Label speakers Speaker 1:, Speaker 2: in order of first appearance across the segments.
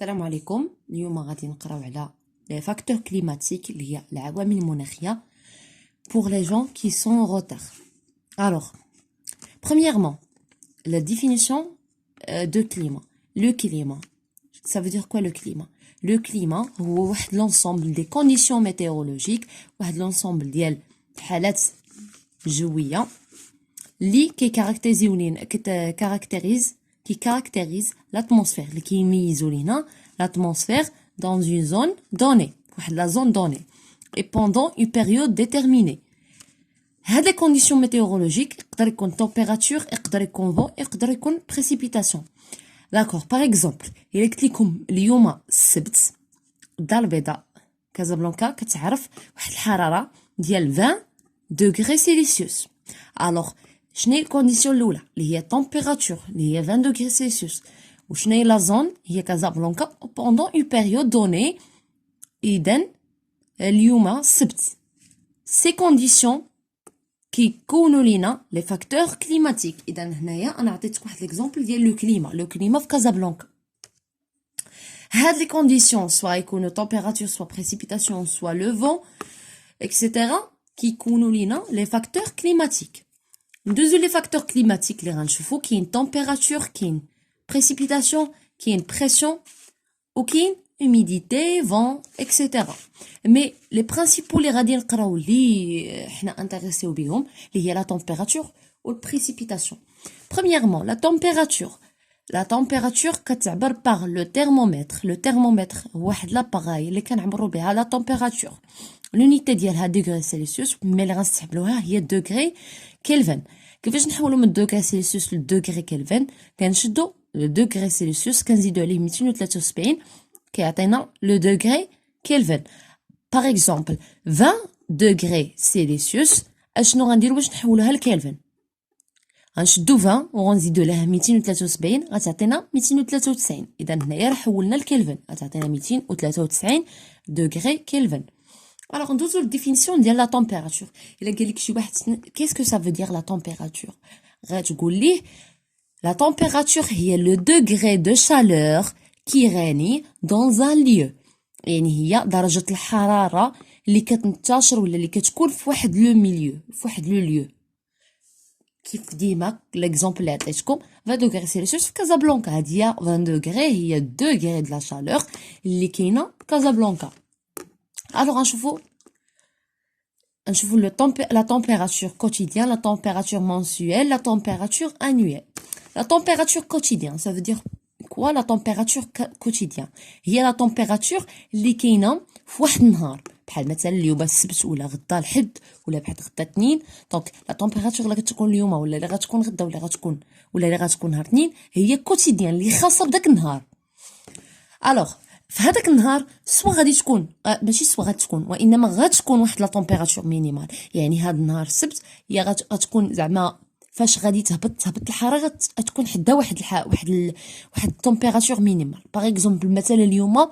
Speaker 1: السلام عليكم. اليوم غادي نقراو على les facteurs climatiques اللي هي العوامل المناخية pour les gens qui sont en retard. Alors, premièrement, la définition de climat. Le climat, ça veut dire quoi le climat? Le climat هو واحد l'ensemble des conditions météorologiques, واحد l'ensemble ديال الحالات الجوية اللي caractérise l'atmosphère, اللي كيميزوا لينا l'atmosphère dans une zone donnée, la zone donnée, et pendant une période déterminée. هاد les conditions météorologiques يقدر يكون température, يقدر يكون vent, يقدر يكون précipitation. D'accord, par exemple, إلا قلت لكم اليوم السبت الدار البيضاء كازابلانكا كتعرف واحد الحرارة ديال 20 degrés Celsius. Alors شنو هي الكونديسيون الاولى اللي هي température اللي هي 20 degrés Celsius وشنو هي لا زون هي كازابلانكا pendant une période donnée. اذا اليوم السبت سي كونديسيون كيكونوا لينا لي فاكتور كليماتيك. اذا هنايا انا عطيتك واحد ليكزامبل ديال لو كليما في كازابلانكا. هاد لي كونديسيون سوا يكونوا température سوا précipitation سوا لو فون اكسيتيرا كيكونوا لينا لي فاكتور كليماتيك. ندوزو لي فاكتور كليماتيك اللي غنشوفو كاين température كاين précipitation كاين pression وكاين humidité vent etc. mais les principaux اللي غادي نقراو اللي حنا انتريسيو بيهم اللي هي la température و précipitation. Premièrement, la température كتعبر par le thermomètre هو واحد لاباغاي اللي كنعبروا بها la température. l'unité ديالها degré Celsius مي اللي غنستعملوها هي degré Kelvin. كيفاش نحولوا من degré Celsius لdegré Kelvin؟ كنشدوا le degré Celsius كنزيدوا عليه 273 كيعطينا le degré Kelvin. par exemple 20 degrés Celsius اشنو غنديروا باش نحولوها لكلفن؟ غنشدو 20 وغنزيدو لها 273 غتعطينا 293. اذا هنايا راه حولنا لكلفن غتعطينا 293 دوغري كلفن. Alors ندوزو للديفينيسيون ديال لا température. الا قال لك شي واحد qu'est-ce que ça veut dire la température؟ غتقول ليه la température هي le degré de chaleur qui règne dans un lieu. يعني هي درجة الحرارة اللي كتنتشر ولا اللي كتكون في واحد لو ميليو في واحد لو ليو. كيف ديما ليكزامبل اللي عطيتكم 20 دوغري سيلسيوس في كازابلانكا. هاد هي 20 دوغري هي دوغري د لا شالور اللي كاينه في كازابلانكا. الوغ غنشوفو la température quotidienne, la température mensuelle, la température annuelle. La température quotidienne, ça veut dire quoi? La température quotidienne هي la température اللي كاينه في واحد النهار بحال مثلا اليوم السبت ولا غدا الحد ولا بحال غدا الاثنين. دونك لا température اللي غتكون اليوم ولا اللي غتكون غدا ولا اللي غتكون نهار الاثنين هي كوتيديان اللي خاصه بداك النهار. الوغ في هذاك النهار سوا غادي تكون ماشي سوا غتكون وانما غتكون واحد لا température مينيمال. يعني هذا النهار السبت هي غتكون زعما فاش غادي تهبط الحراره غتكون حدا واحد température مينيمال. باغ اكزومبل مثلا اليوم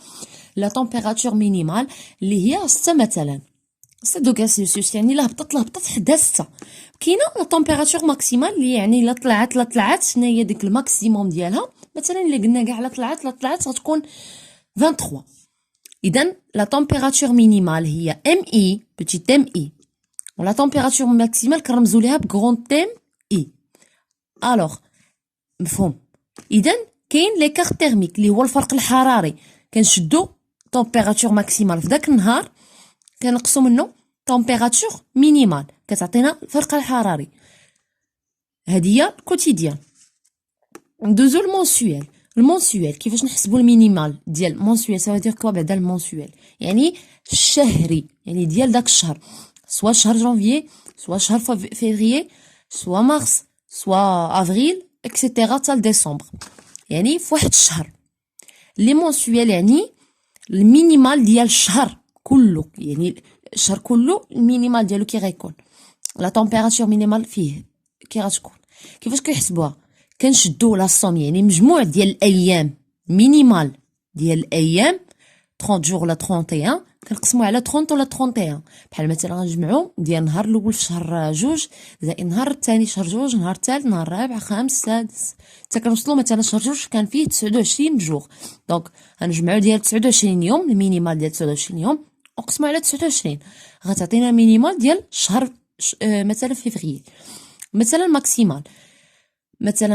Speaker 1: لا température مينيمال اللي هي 6 مثلا 6 دوغري سيلسيوس. يعني لا هبطت حدا 6. كاينه لا température ماكسيمال اللي يعني لا طلعت شنو هي ديك الماكسيموم ديالها. مثلا الا قلنا كاع لا طلعت غتكون 23. اذا لا température مينيمال هي MI petit MI ولا température ماكسيمال كنرمزوا ليها بغران ام اي. الوغ مفهوم؟ اذا كاين ليكار تيرميك اللي هو الفرق الحراري. كنشدو température ماكسيمال في داك النهار كنقصوا منه température مينيمال كتعطينا الفرق الحراري. هذه هي الكوتيديان. ندوزو المونسويل كيفاش نحسبوا المينيمال ديال المونسويل؟ سوا دير كوا بعدا المونسويل يعني الشهري يعني ديال داك الشهر سوا شهر جانفيي سوا شهر فيفريي سوا مارس سوا افريل اكسيتيرا حتى ديسمبر. يعني في واحد الشهر. لي مونسويل يعني المينيمال ديال الشهر كله. يعني الشهر كله المينيمال ديالو كي غيكون لا température مينيمال فيه كي غتكون. كيفاش كيحسبوها؟ كنشدو لا صوم يعني مجموع ديال الايام مينيمال ديال الايام 30 جور ولا 31 كنقسمو على 30 ولا 31. بحال مثلا غنجمعو ديال نهار الاول في شهر 2 زائد نهار الثاني شهر 2 نهار الثالث نهار الرابع خامس سادس حتى كنوصلو مثلا شهر 2 كان فيه 29 جوغ. دونك غنجمعو ديال 29 يوم المينيمال ديال 29 يوم نقسمو على 29 غتعطينا المينيمال ديال شهر مثلا فيفري. مثلا ماكسيمال مثلا